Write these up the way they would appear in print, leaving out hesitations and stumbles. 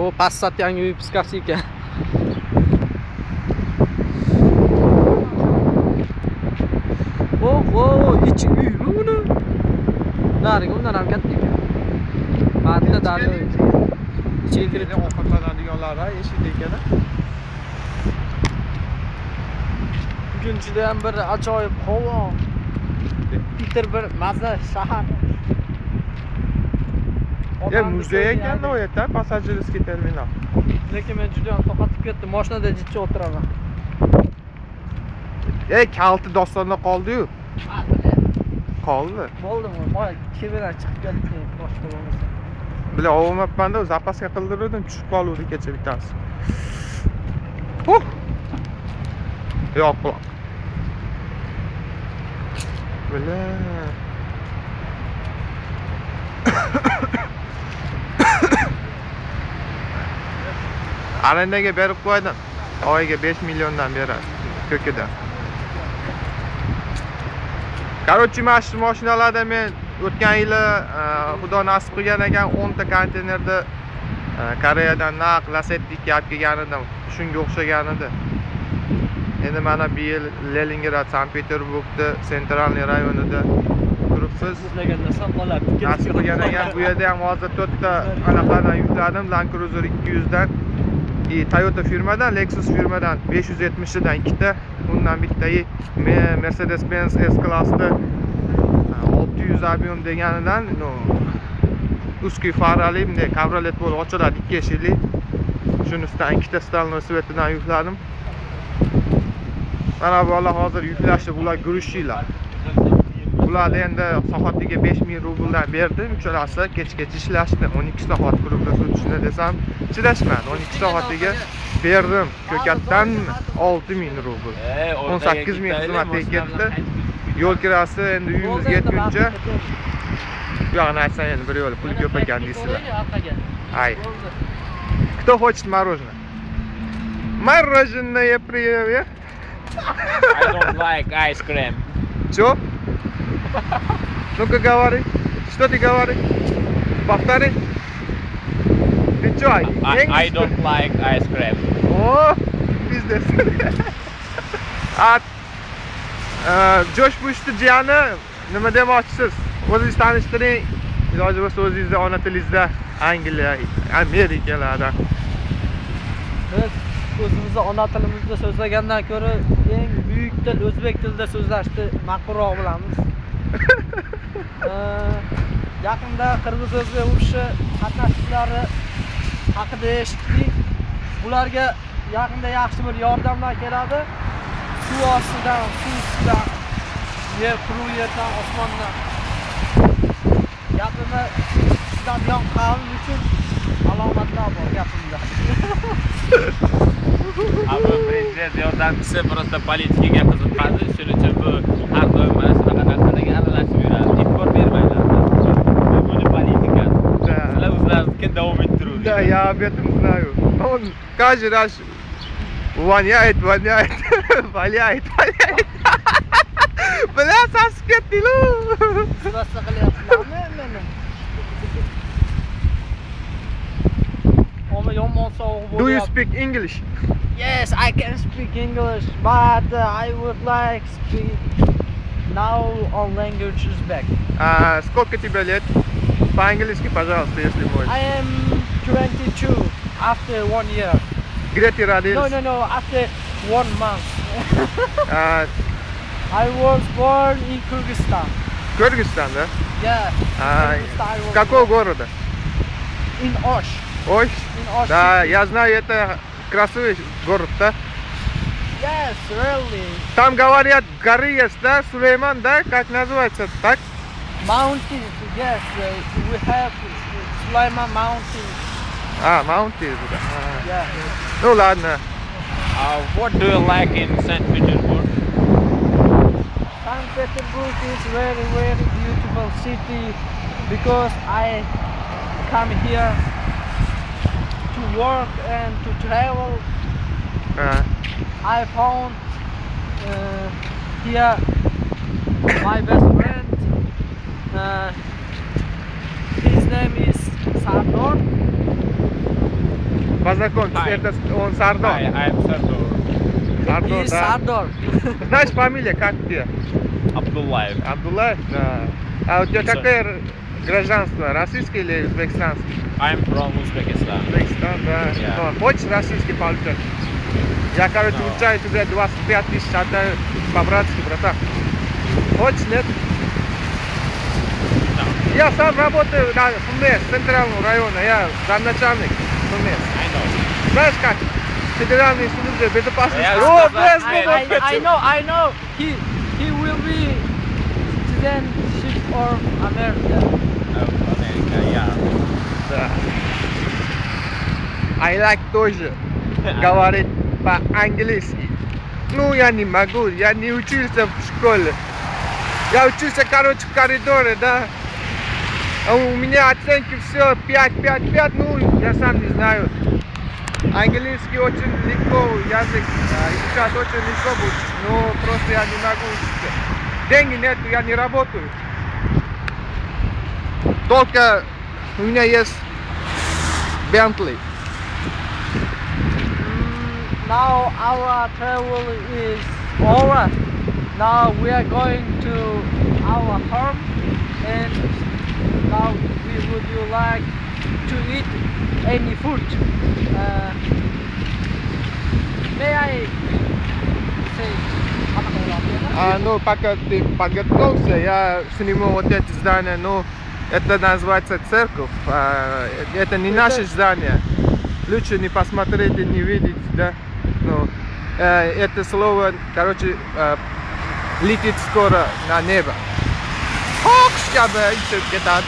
Bu Passat yangi uy piskasi ekan. Oh, ichi uy buni. Nariga undan ham katta ekan. Manda daryo. Ichiga kirib ovqatlanadiganlar eshikda ekan. Bugun juda ham bir ajoyib havo. Bitir bir mazza shahar. Muzey ekanda o yerda passajirskiy terminal. Lekin men juda ham to'xtatib ketdim. Mashinada jiddiy o'tiraman. Kalti dostonda qoldi-yu. Qoldi. Bo'ldimi? Moy kevadan chiqib ketdi boshqa bo'lmasa. Bila olmabman-da, zapaska qildirdim, tushib qoluvdi kecha bittasi. Yo'q. Bila. Arendaga berib qo'ydim. Oyiga 5 milliondan beradi. Ko'kidan. Короче, mashinalarda men o'tgan yili xudo nasib qilgan ekan 10 ta konteynerda Koreyadan naq Lasettikka olib kelgan edim. Shunga o'xshagan edi. Endi mana bu yil Leningrad, Sankt-Peterburgda, Sentralniy rayonida turibsiz. Nasib qilgan ekan bu yerda ham hozir 4 ta anaqadan yukladim, Land Cruiser 200 dan. Toyota firmadan, Lexus firmadan 570 dan 2 ta, undan bittayi Mercedes-Benz S-klassda 600 объем deganidan, узкий farali, bunday Cabriolet bo'lib ochiladi 2 eshikli. Shuni ustidan 2 ta Stalno svetidan yukladim. Mana bu bola hozir yuklashdi, bular gurushchilar. Bular endi soatiga 5000 rubldan berdim, uchalasi kech-kech ishlashdi. 12 soat klubda sotishni desam, chidashmadi. 12 soatiga berdim. Ko'katdan 6000 rubl. 18000 xizmatga ketdi. Yo'l kirasi endi uyimizga yetguncha bu yoqni aytsam endi bir yo'l pul ko'p ekan deysizlar. Ay. Кто хочет мороженое? Мороженое привет. I don't like ice cream. Чё? Ну-ка говори. Что ты говоришь? Повтори. Ты чё? I don't like ice cream. О, бизнес. Josh Bushni jiyani nima demoqchisiz? O'zingizni tanishtiring. Iloji bo'lsa o'zingizning ona tilingizda Angliya, Amerikalardan. Biz o'zimizni ona tilimizda so'zlagandan ko'ra eng buyuk til o'zbek tilida so'zlashni ma'qulroq bilamiz. Yaqinda Qirg'iz-o'zbek urushi qatnashchilari haqida eshitdik. Ularga yaqinda yaxshi bir yordamlar keladi. Suv ostidan, suv ustidan, yer quruq yerdan, osmondan. Gapimni tushunadigan qavm uchun alomatlar bor gapimda. Ammo prezident yordamchisi просто politikaga qiziqadi, shuning uchun bu har doim mana shunaqa narsalarga aralashib yuradi. E'tibor bermaylar. Buni politikasi. Sizlar o'zlaringizni davom ettiring. Да, я об этом знаю. Он каждый раз воняет, валяет. Бля, сосед тилу. Sivasda qilyapsizlarmi meni? Oma yomon sovuq bo'lyapti. Do you speak English? Yes, I can speak English, but I would like speak now on language Uzbek. Сколько тебе лет? По-английски, пожалуйста, если можно. I am 22 after 1 year. Где ты родился? No, after 1 month. А, I was born in Kyrgyzstan. Кыргызстан, да? Yeah. Kyrgyzstan I was какого города? In Osh. Osh? In Osh. Да, я знаю, это красивый город, да? Yes, really. Там говорят, горы есть, да? Сулейман, да? Как называется, так? Mountains, yes. We have Sulaiman Mountains. Mountains, да. Yeah. Ну ладно. What do you like in St. Petersburg? St. Petersburg is very, very beautiful city because I come here to work and to travel. I found here my best friend. His name is Sardor. Познакомьтесь, Hi. это он Сардор. Hi, I'm Sardor. Сардор, He's да. Sardor. Знаешь фамилия как тебе? Abdullayev. Абдуллаев? Да. А у тебя Всё. какое гражданство? Российское или узбекистанское? I'm from Uzbekistan. Узбекистан, да. Yeah. Ну, хочешь российский получать? Я, короче, No. получаю тебе 25 тысяч отдаю по-братски, братан. Хочешь, нет? No. Я сам работаю на ФМС, центрального района, я замначальник ФМС. I know. Знаешь как? Федеральные службы безопасности. Я О, сказал, блядь, I know. He will be citizenship of America. America, yeah. Да. I like тоже говорить по-английски. Ну, я не могу, я не учился в школе. Я учился, короче, в коридоре, да. А у меня оценки все 5, 5, 5, ну, я сам не знаю. Английский очень легко, язык изучать очень легко будет, но просто я не могу учиться. Деньги нет, я не работаю. Только у меня есть Bentley. Now our travel is over. Now we are going to our home, and now would you like to eat any food? May I say? Ну, пока ты подготовился, я сниму вот эти здания, ну, это называется церковь, это не наше здание. Лучше не посмотреть и не видеть, да. Ну, это слово, короче, летит скоро на небо. Ох, где-то.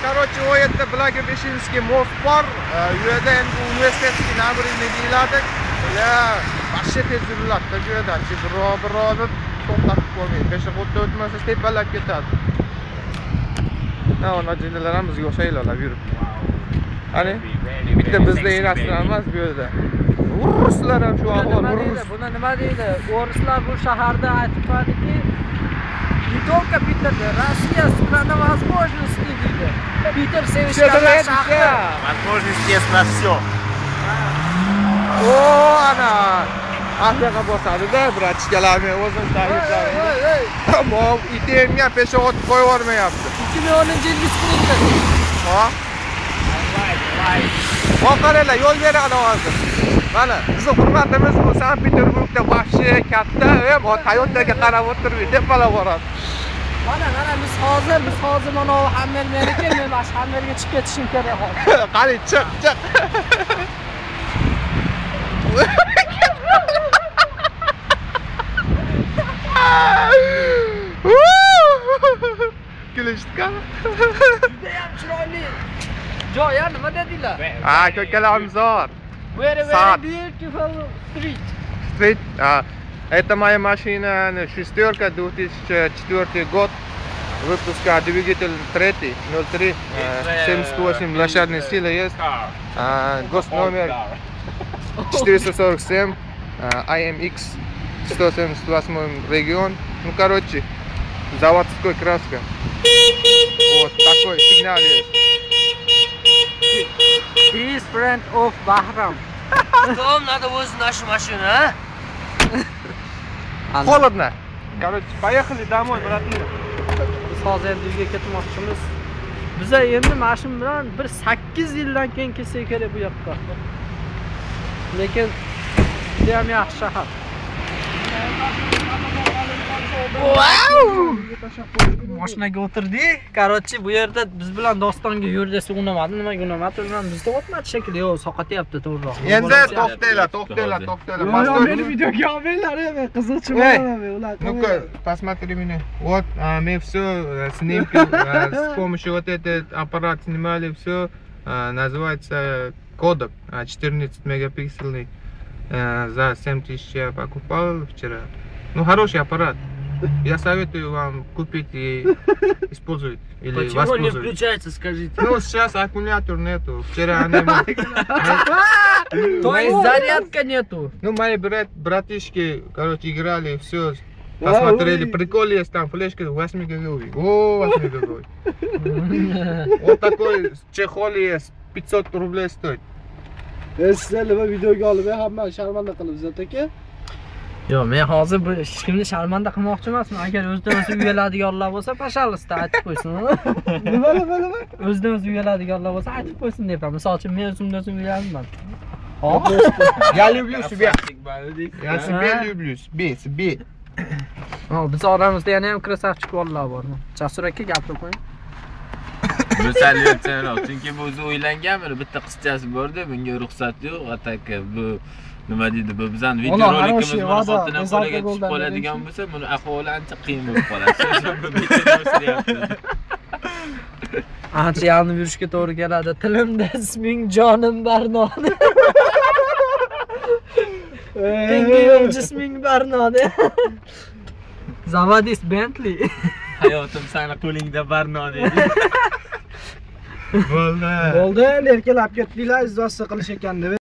Короче, это Благовещенский мост бар. Yerda endi universitetskiy nabirni deyiladi. Ular вообще tez yuriladi, joyda. Biroz to'xtatib qo'ymaydi. Peshobodda o'tmasa tepalab ketadi. Ana jinnilar ham bizga o'xshaylar yurib. Qani, bitta bizda emaslar emas bu yerda. Ruslar ham shu ahvol. Buni nima deydi? O'rislar bu shaharda aytib qo'ydiki, не только Питер, Россия страна возможностей, deydi. Питер sevishganlar shahri. Возможность есть на все. O ana. Afrika bosadi-da, bratishkalar, men o'zim ta'riflayman. Ammo itga peshobod qo'yib yubormayapti. 2010-yilgi sprinter. Ha? Voqealar yo'l beradi hozir. Mana, bizni hurmatimiz bu Sankt-Peterburgda vahshiy katta, Toyota'ga qarab o'tirib, tepalab boradi. Mana biz hozir mana Hammer meniki, men mana Hammerga chiqib ketishim kerak hozir. Qani, chiq. Kulishdi-ku. Judayam chiroyli. Joy, nima dedilar? Ko'kalarimiz bor. Very Saat. beautiful street. Street. Это моя машина, шестерка, 2004 год. Выпуска, двигатель 3, 03, 78 лошадной силы есть. Госномер 447, IMX 178 регион. Ну, короче, заводской краска. Вот такой сигнал есть. He is friend of Bahram. Tom, надо возле нашей машины, а? Холодно. Короче, поехали домой, братки. Biz hozir endi uyga ketmoqchimiz. Biz endi mashina bilan bir 8 yildan keyin kelsak kerak bu yoqqa. Lekin juda ham yaxshi shahar. Mashinaga o'tirdik. Короче, bu yerda biz bilan Dostonga yur desa unamadi. Nimaga unamadi? Bizda o'tmadi shekilli. Yo'q, soqatyapti to'g'riroq. Endi to'xtanglar. Meni videoga olmanglar, men qiziqchi bo'laman ular. Ну-ка, посмотри меня. Вот, мы все снимки с помощью вот этот аппарат снимали, все называется Kodak, 14 мегапиксельный. За 7000 я покупал вчера. Ну, хороший аппарат. Я советую вам купить и использовать. Или Почему не воспользоваться. включается, скажите? Ну, сейчас аккумулятор нету. Вчера они... То есть зарядка нету. Ну, мои братишки, короче, играли, все Посмотрели, прикол есть, там флешка 8 О, 8 Вот такой чехол есть, 500 рублей стоит. Sizlar nima videoga olib hamma sharmanda qilibsiz aka? Yo'q, men hozir bu hech kimni sharmanda qilmoqchi emasman. Agar o'zidan o'zi uyaladiganlar bo'lsa, пожалуйста, aytib qo'ysin. Nima? O'zidan o'zi uyaladiganlar bo'lsa, aytib qo'ysin deyapman. Misol uchun men o'zimdan o'zim uyalayman. Я люблю себя. Я себя люблю, себе. Biz oramizda yana ham krasavchik bolalar bor. Jasur aka gapirib qo'ying. Bu sal yo'qchiroq, chunki bu o'zi o'ylanganmi, bitta qizchasi bor-da, bunga ruxsat yo'q, ataka bu nima deydi, bu bizning video rolikimiz mana xotinim qo'liga tushib qoladigan bo'lsa, buni ahvoli ancha qiyin bo'lib qoladi. Shu bu bechoralashyapti. Ancha yalinib yurishga to'g'ri keladi. Tilimda isming jonim Barnod. Tengi yo'q jisming Barnod. Zavadis Bentley. Hayotim seni qo'lingda Barnod edi. Bo'ldi. Bo'ldi, erkalab ketdinglar, izdossi qilish ekan deb.